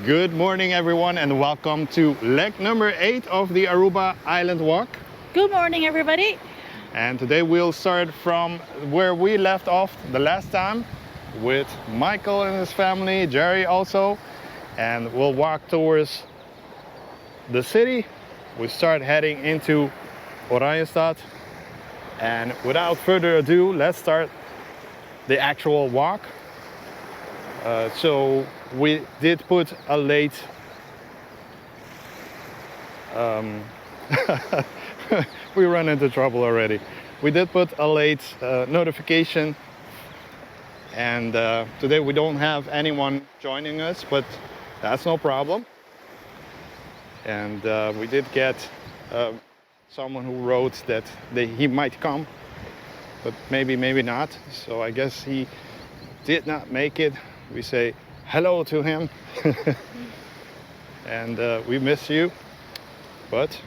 Good morning everyone and welcome to leg number 8 of the Aruba Island Walk. Good morning everybody. And today we'll start from where we left off the last time with Michael and his family, Jerry also, and we'll walk towards the city. We start heading into Oranjestad, and without further ado, let's start the actual walk. So we did put a late we run into trouble already. We did put a late notification, and today we don't have anyone joining us, but that's no problem. And we did get someone who wrote that he might come, but maybe not. So I guess he did not make it. We say hello to him and we miss you, but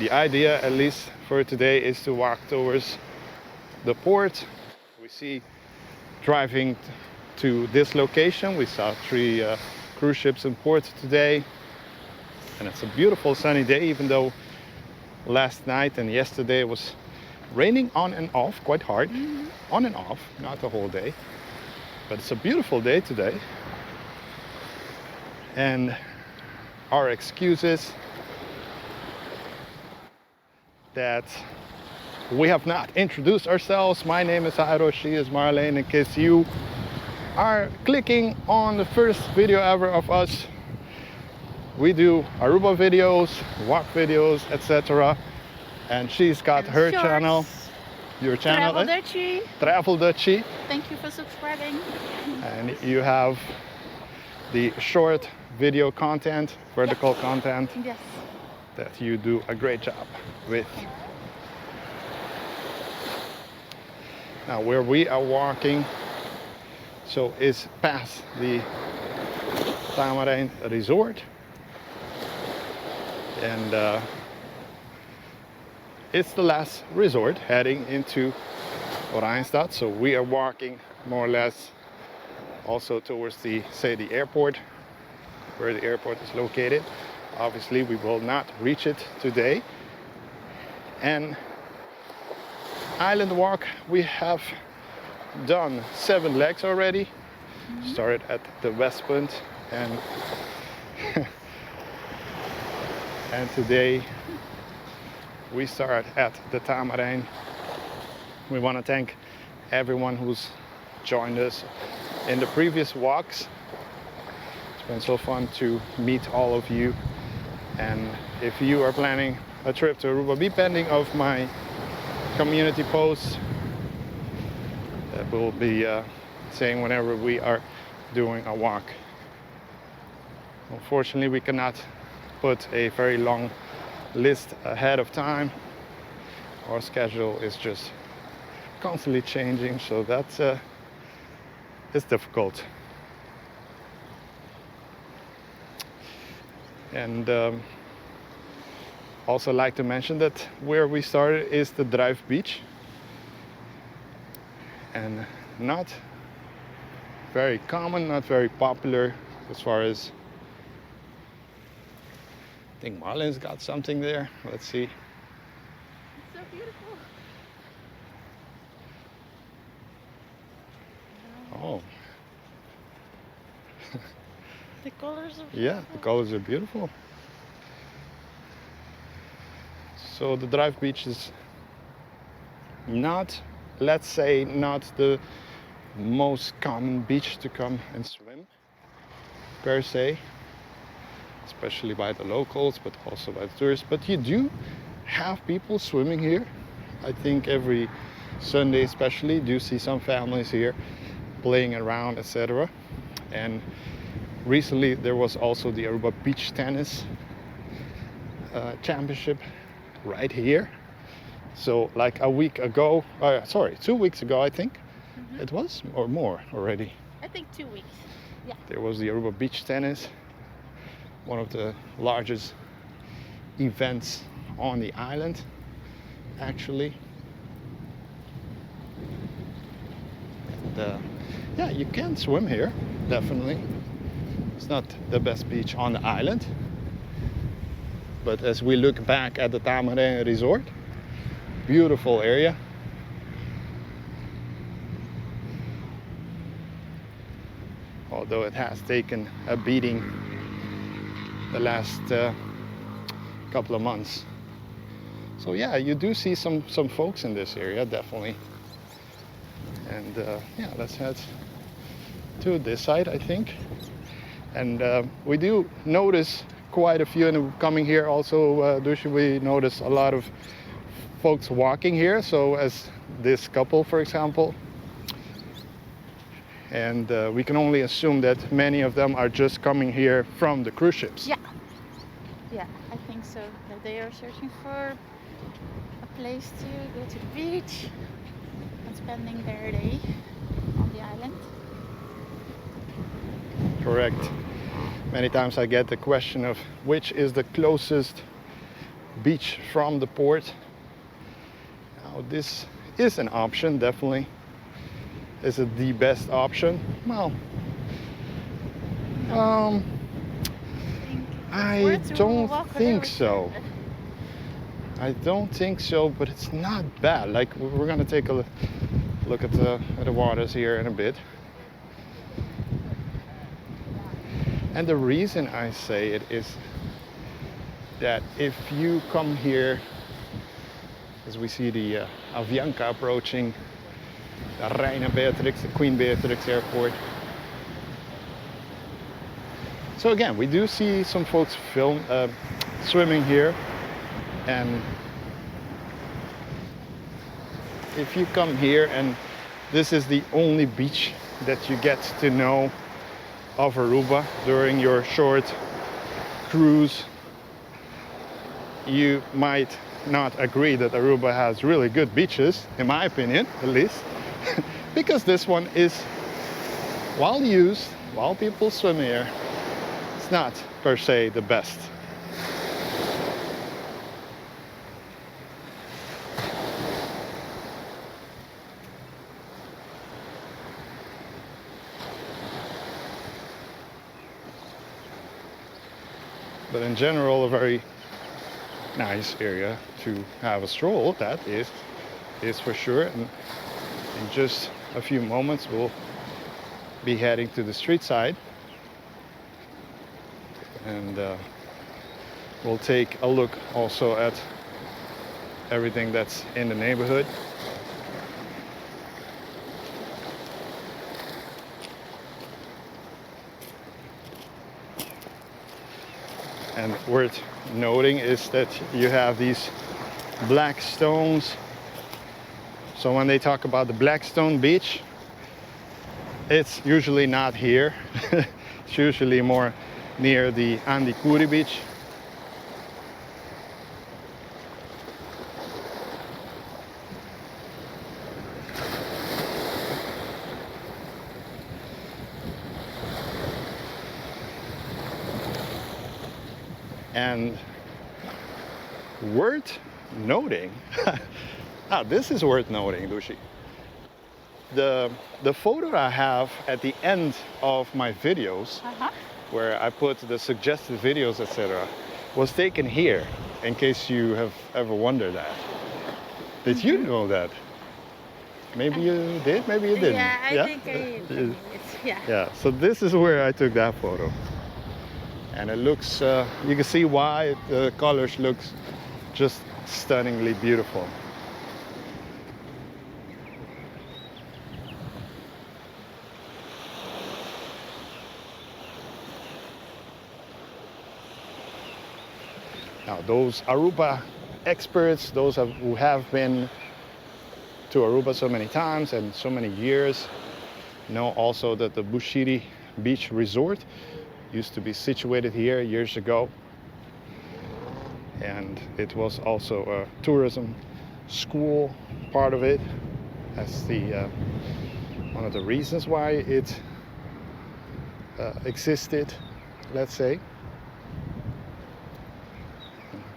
the idea, at least for today, is to walk towards the port. We see driving to this location. We saw 3 cruise ships in port today, and it's a beautiful sunny day, even though last night and yesterday it was raining on and off quite hard. On and off, not the whole day. But it's a beautiful day today. And our excuse is that we have not introduced ourselves. My name is Airo, she is Marlene. In case you are clicking on the first video ever of us, we do Aruba videos, walk videos, etc. And she's got her shorts. Channel. Your channel, Travel Dutchie. Travel Dutchie. Thank you for subscribing. And you have the short video content, vertical content, Yes. that you do a great job with. Now where we are walking, so is past the Tamarijn resort, and it's the last resort heading into Oranjestad. So we are walking more or less also towards the airport, where the airport is located. Obviously we will not reach it today. And island walk, we have done 7 legs already. Started at the west point, and and today we start at the Tamarijn. We want to thank everyone who's joined us in the previous walks. It's been so fun to meet all of you. And if you are planning a trip to Aruba, be pending of my community posts that will be saying whenever we are doing a walk. Unfortunately, we cannot put a very long list ahead of time. Our schedule is just constantly changing, so that's it's difficult. And also like to mention that where we started is the Druif beach, and not very common, not very popular as far as. I think Marlene's got something there. Let's see. It's so beautiful. Oh. The colors are beautiful. Yeah, the colors are beautiful. So the Druif beach is not, let's say, not the most common beach to come and swim per se, especially by the locals, but also by the tourists. But you do have people swimming here. I think every Sunday especially do see some families here playing around, etc. And recently there was also the Aruba beach tennis championship right here. So like a week ago, 2 weeks ago I think it was, or more already. I think 2 weeks. Yeah. There was the Aruba beach tennis, one of the largest events on the island, actually. And, yeah, you can swim here, definitely. It's not the best beach on the island. But as we look back at the Tamarijn resort, beautiful area. Although it has taken a beating the last couple of months. So yeah, you do see some folks in this area, definitely. And yeah, let's head to this side, I think. And we do notice quite a few, and coming here also, we notice a lot of folks walking here. So as this couple, for example. And we can only assume that many of them are just coming here from the cruise ships. Yeah. Yeah, I think so. That they are searching for a place to go to the beach and spending their day on the island. Correct. Many times I get the question of which is the closest beach from the port. Now this is an option, definitely. Is it the best option? Well, I don't think so. I don't think so, but it's not bad. Like, we're gonna take a look at the waters here in a bit. And the reason I say it is that if you come here, as we see the Avianca approaching the Reina Beatrix, the Queen Beatrix Airport. So again, we do see some folks swimming here, and if you come here and this is the only beach that you get to know of Aruba during your short cruise, you might not agree that Aruba has really good beaches, in my opinion, at least, because this one is well used, while people swim here. It's not per se the best. But in general, a very nice area to have a stroll, that is for sure. And in just a few moments we'll be heading to the street side, and we'll take a look also at everything that's in the neighborhood. And worth noting is that you have these black stones. So when they talk about the Blackstone Beach, it's usually not here. It's usually more near the Andikuri Beach. And worth noting, this is worth noting, Dushi. The photo I have at the end of my videos, where I put the suggested videos, etc., was taken here, in case you have ever wondered that. Did you know that? Maybe you did, maybe you didn't. Yeah, I think I did. Yeah, so this is where I took that photo. And it looks, you can see why the colors look just stunningly beautiful. Now those Aruba experts, those who have been to Aruba so many times and so many years, know also that the Bushiri Beach Resort used to be situated here years ago, and it was also a tourism school, part of it, as the one of the reasons why it existed, let's say.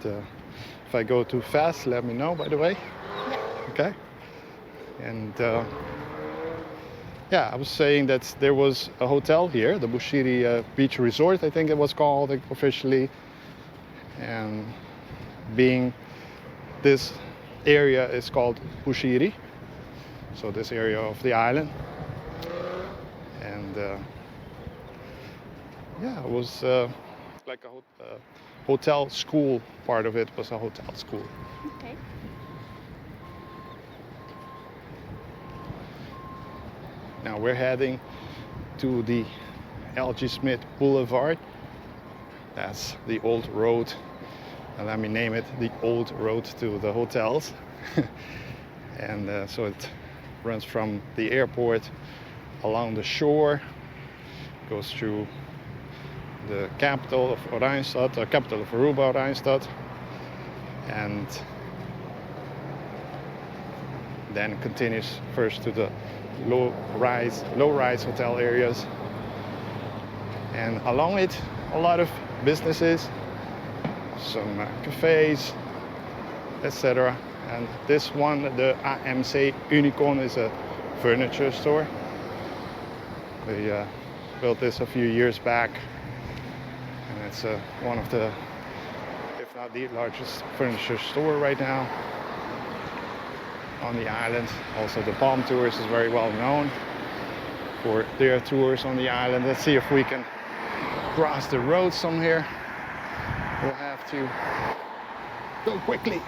And, if I go too fast, let me know, by the way. Yeah. Okay. And yeah, I was saying that there was a hotel here, the Bushiri Beach Resort, I think it was called officially. And being this area is called Bushiri, so this area of the island. And yeah, it was like a hotel school. Part of it was a hotel school. Okay. Now we're heading to the LG Smith Blvd. That's the old road, and let me name it the old road to the hotels. And so it runs from the airport along the shore, goes through the capital of Oranjestad, the capital of Aruba, Oranjestad, and then continues first to the low-rise hotel areas, and along it a lot of businesses, some cafes, etc. And this one, the AMC Unicorn, is a furniture store. They built this a few years back, and it's one of the, if not the largest furniture store right now on the island. Also, the Palm Tours is very well known for their tours on the island. Let's see if we can cross the road somewhere. We'll have to go quickly.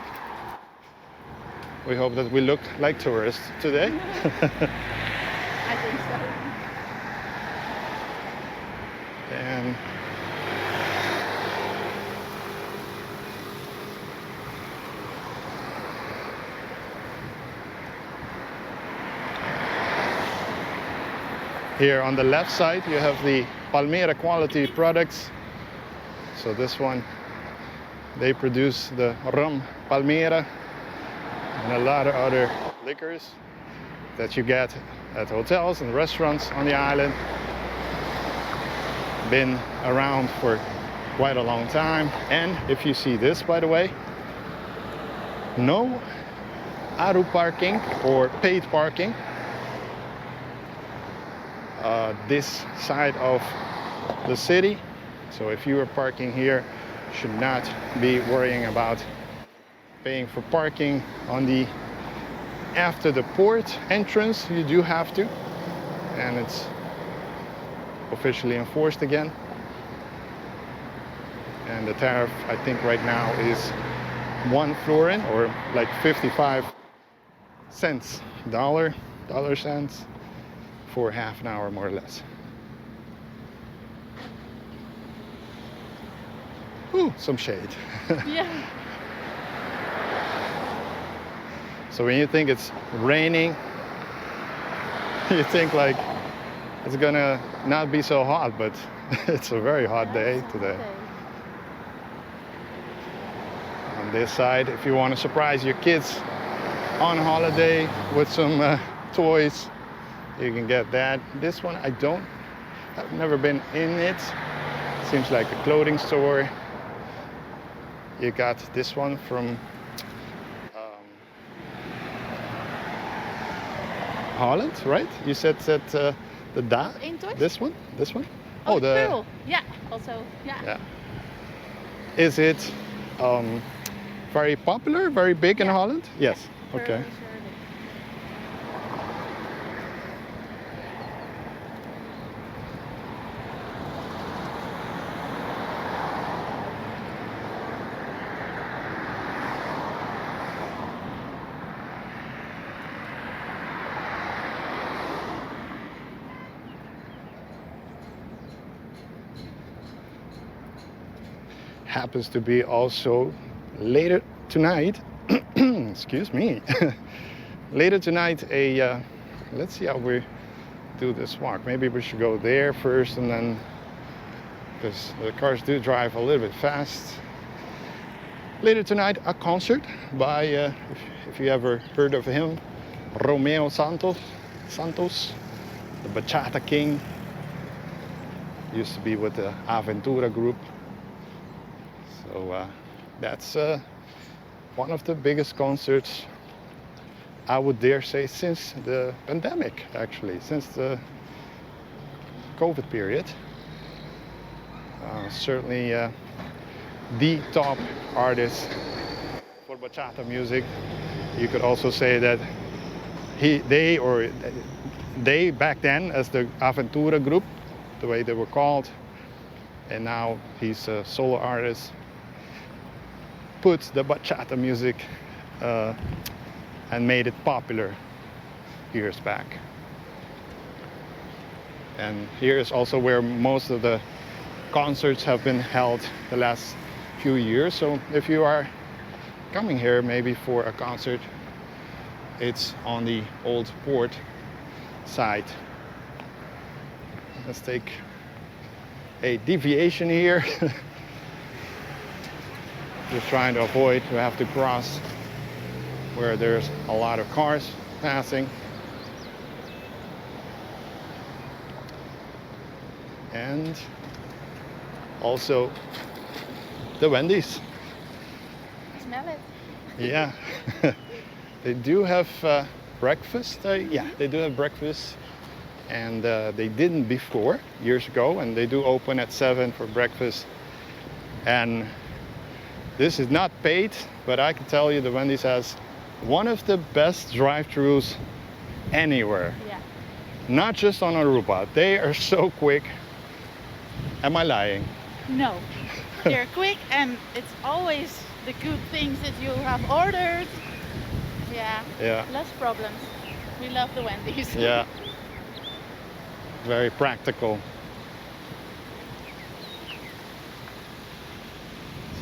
We hope that we look like tourists today. I think so. And here on the left side you have the Palmera quality products. So this one, they produce the rum Palmera and a lot of other liquors that you get at hotels and restaurants on the island. Been around for quite a long time. And if you see this, by the way, no Aru parking or paid parking this side of the city. So if you are parking here, you should not be worrying about paying for parking on the after the port entrance. You do have to, and it's officially enforced again. And the tariff, I think right now is 1 florin, or like 55 cents, dollar cents for half an hour more or less. Ooh, some shade. Yeah. So when you think it's raining, you think like it's gonna not be so hot, but it's a very hot day today. On this side, if you want to surprise your kids on holiday with some toys, you can get that. This one, I've never been in it. Seems like a clothing store. You got this one from Holland, right? You said that the Da? This one? Oh, the Pearl. Yeah, also, yeah. Yeah. Is it very popular, very big in Holland? Yes. Pearl Okay. is really- Happens to be also later tonight, excuse me, later tonight let's see how we do this walk. Maybe we should go there first, and then, because the cars do drive a little bit fast. Later tonight, a concert by, if you ever heard of him, Romeo Santos, the Bachata King. Used to be with the Aventura group. So that's one of the biggest concerts I would dare say, since the pandemic, actually, since the COVID period. Certainly the top artist for bachata music. You could also say that they back then as the Aventura group, the way they were called, and now he's a solo artist, put the bachata music and made it popular years back. And here is also where most of the concerts have been held the last few years. So if you are coming here maybe for a concert, it's on the old port side. Let's take a deviation here. Just trying to avoid to have to cross where there's a lot of cars passing. And also the Wendy's. Smell it. Yeah. They do have breakfast. Yeah, they do have breakfast. And they didn't before, years ago. And they do open at 7 for breakfast. And this is not paid, but I can tell you the Wendy's has one of the best drive-thrus anywhere. Yeah. Not just on Aruba. They are so quick. Am I lying? No. They're quick and it's always the good things that you have ordered. Yeah. Yeah. Less problems. We love the Wendy's. Yeah. Very practical.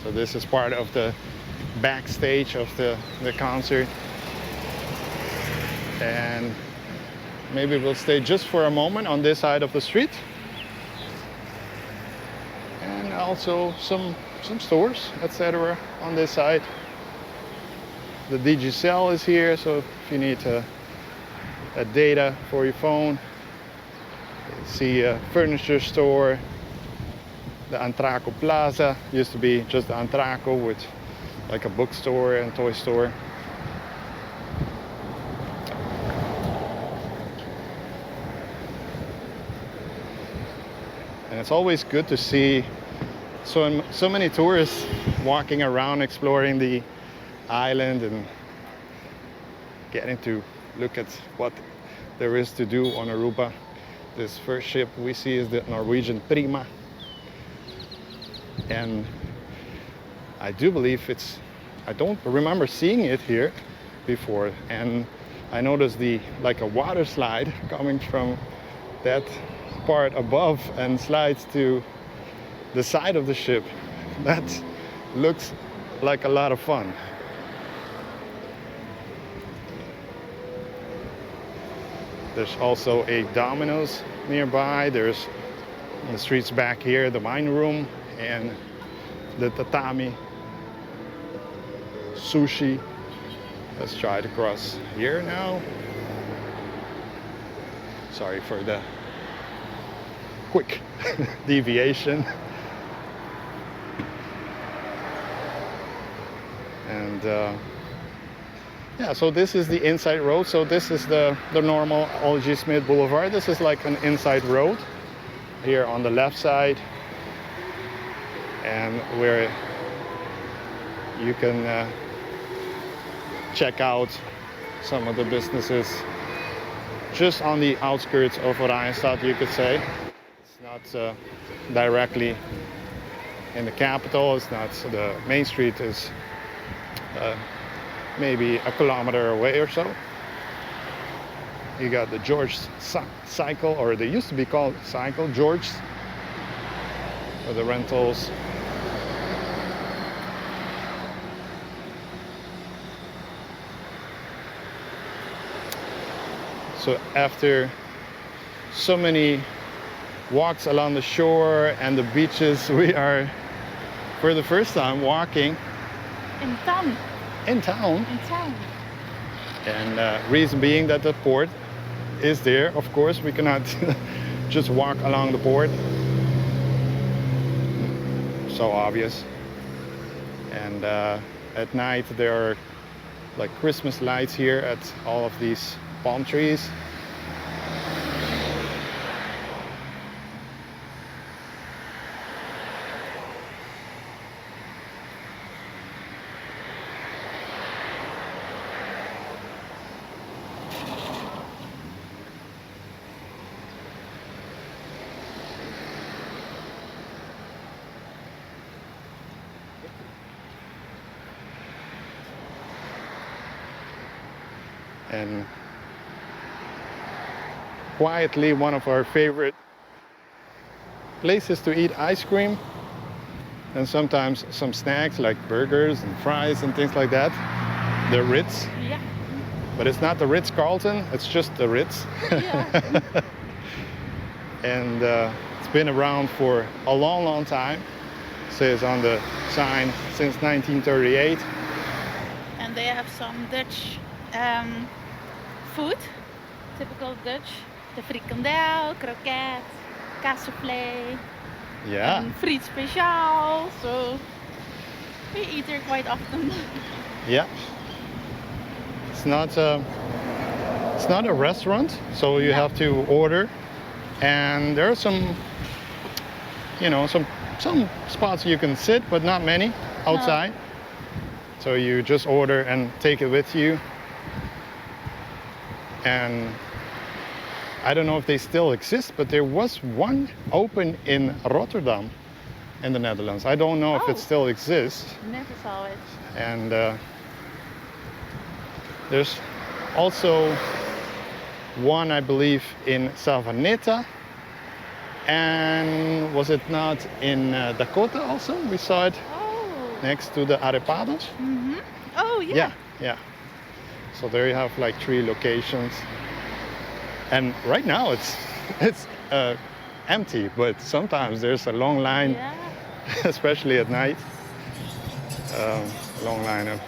So this is part of the backstage of the concert. And maybe we'll stay just for a moment on this side of the street. And also some stores, etc. on this side. The Digicel is here, so if you need a data for your phone. You see a furniture store. The Antraco Plaza used to be just the Antraco with like a bookstore and toy store. And it's always good to see so many tourists walking around exploring the island and getting to look at what there is to do on Aruba. This first ship we see is the Norwegian Prima. And I do believe I don't remember seeing it here before. And I noticed like a water slide coming from that part above and slides to the side of the ship. That looks like a lot of fun. There's also a Domino's nearby. There's in the streets back here, the wine room and the tatami, sushi. Let's try to cross here now. Sorry for the quick deviation. And yeah, so this is the inside road. So this is the normal LG Smith Blvd. This is like an inside road here on the left side. And where you can check out some of the businesses just on the outskirts of Oranjestad, you could say. It's not directly in the capital. It's not, the main street is maybe a kilometer away or so. You got the George Cycle, or they used to be called Cycle, George's, for the rentals. So after so many walks along the shore and the beaches, we are for the first time walking in town. In town. In town. And reason being that the port is there. Of course, we cannot just walk along the port. So obvious. And at night there are like Christmas lights here at all of these palm trees. And quietly, one of our favorite places to eat ice cream, and sometimes some snacks like burgers and fries and things like that. The Ritz. Yeah. But it's not the Ritz-Carlton, it's just the Ritz. Yeah. And it's been around for a long, long time. It says on the sign since 1938. And they have some Dutch food, typical Dutch. De frikandel, kroket, kaassoufflé, Yeah. and friet speciaal. So we eat here quite often. Yeah. It's not a restaurant, so you have to order. And there are some, you know, some spots you can sit, but not many outside. So you just order and take it with you. And I don't know if they still exist, but there was one open in Rotterdam in the Netherlands. I don't know if it still exists. Never saw it. And there's also one, I believe, in Savaneta. And was it not in Dakota also? We saw it next to the Arepados. Mm-hmm. Oh, yeah. Yeah, yeah. So there you have like 3 locations. And right now it's empty, but sometimes there's a long line, Yeah. especially at night. Long line of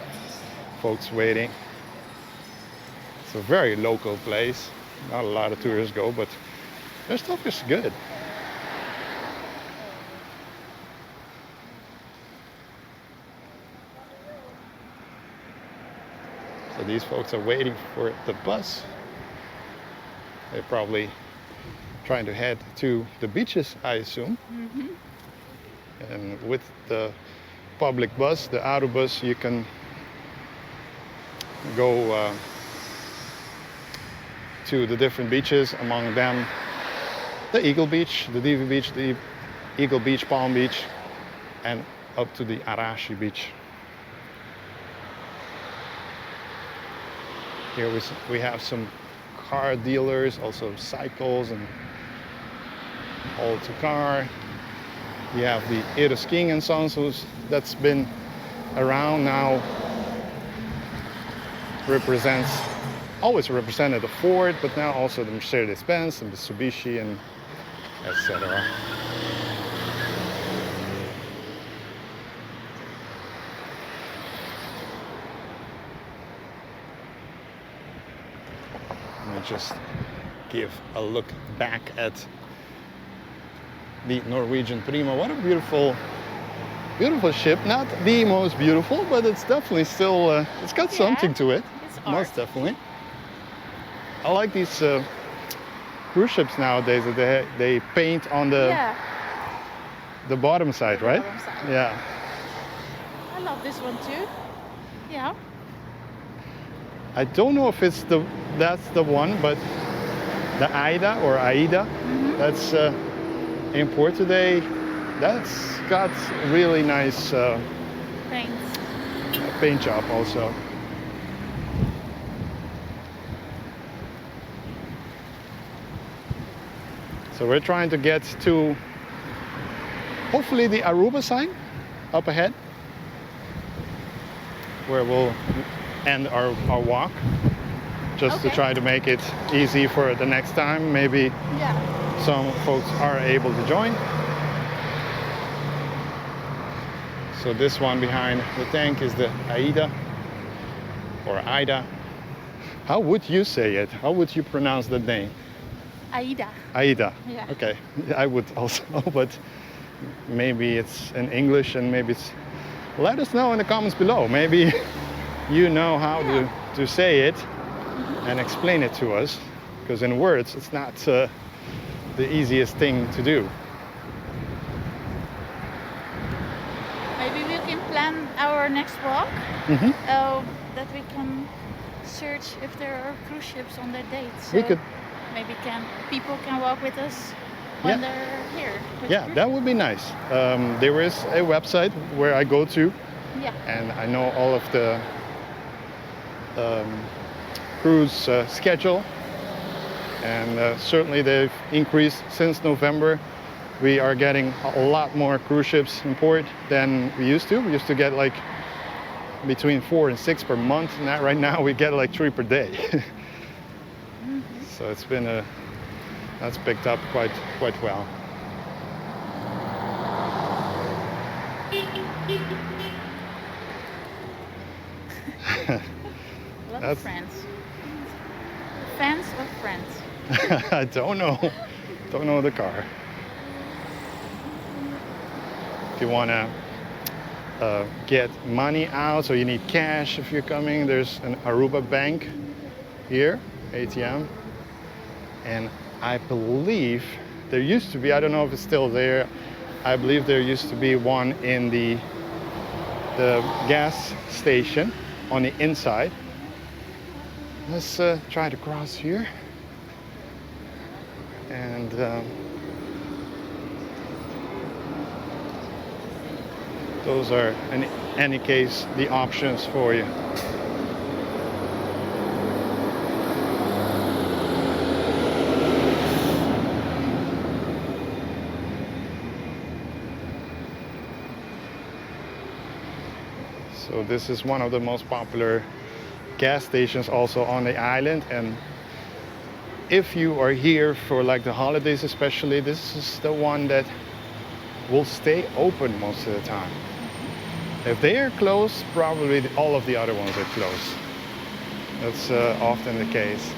folks waiting. It's a very local place. Not a lot of tourists go, but their stuff is good. So these folks are waiting for the bus. They're probably trying to head to the beaches, I assume. Mm-hmm. And with the public bus, the Arubus, you can go to the different beaches, among them the Eagle Beach, the Divi Beach, the Eagle Beach, Palm Beach, and up to the Arashi Beach. Here we have some car dealers, also cycles and all to car. You have the Eero Skiing and Sons, that's been around now, always represented the Ford, but now also the Mercedes-Benz and Mitsubishi and etc. Let me just give a look back at the Norwegian Prima. What a beautiful, beautiful ship. Not the most beautiful, but it's definitely still, it's got something to it. It's art. Most definitely. I like these cruise ships nowadays that they paint on the bottom side, The right? bottom side. Yeah. I love this one too. Yeah. I don't know if that's the one, but the Aida or Aida, that's import today. That's got really nice Thanks. paint job also. So we're trying to get to hopefully the Aruba sign up ahead, where we'll end our walk, just to try to make it easy for the next time. Maybe some folks are able to join. So this one behind the tank is the Aida or Aida. How would you say it? How would you pronounce that name? Aida. Aida. Yeah. Okay, I would also, but maybe it's in English and maybe it's. Let us know in the comments below. Maybe you know how to say it and explain it to us, because in words it's not the easiest thing to do. Maybe we can plan our next walk, that we can search if there are cruise ships on that date. So We could, maybe people can walk with us when they're here. yeah, that would be nice. There is a website where I go to, Yeah. and I know all of the cruise schedule, and certainly they've increased since November. We are getting a lot more cruise ships in port than we used to. We used to get like between 4 and 6 per month, and right now we get like 3 per day. So it's been that's picked up quite well. A lot of friends. Fans of friends. I don't know the car. If you want to get money out, so you need cash if you're coming, there's an Aruba bank here, ATM, and I believe there used to be, I don't know if it's still there, I believe there used to be one in the gas station on the inside. Let's try to cross here, and those are in any case the options for you. So this is one of the most popular gas stations also on the island, and if you are here for like the holidays especially, this is the one that will stay open most of the time. If they are closed, probably all of the other ones are closed. That's often the case.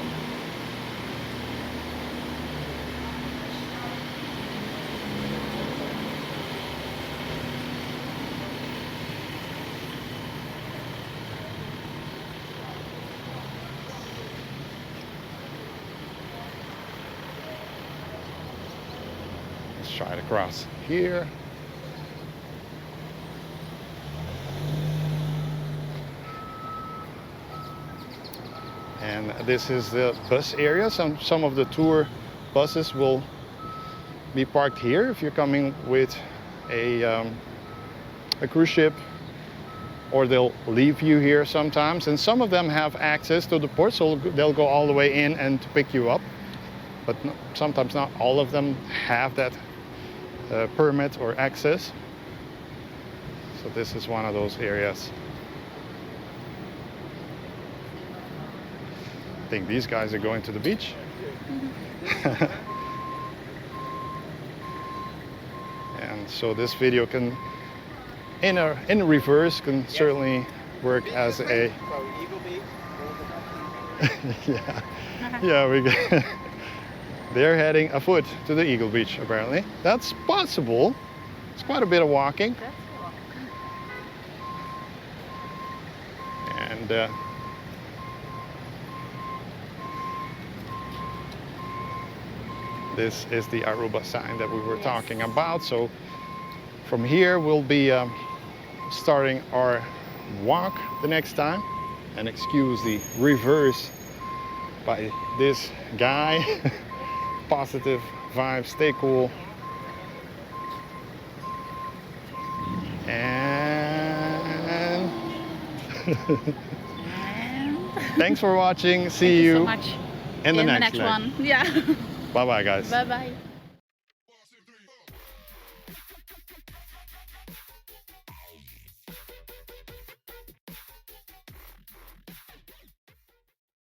Let's try to cross here. And this is the bus area. Some of the tour buses will be parked here if you're coming with a cruise ship, or they'll leave you here sometimes. And some of them have access to the port, so they'll go all the way in and to pick you up. But sometimes not all of them have that permit or access. So this is one of those areas. I think these guys are going to the beach. And so this video can, in reverse, can certainly work as a yeah, they're heading afoot to the Eagle Beach apparently. That's possible. It's quite a bit of walking. And this is the Aruba sign that we were talking about. So from here we'll be starting our walk the next time. And excuse the reverse by this guy. Positive vibes, stay cool. And thanks for watching. See you so much in the in next one. Yeah. Bye bye guys. Bye bye.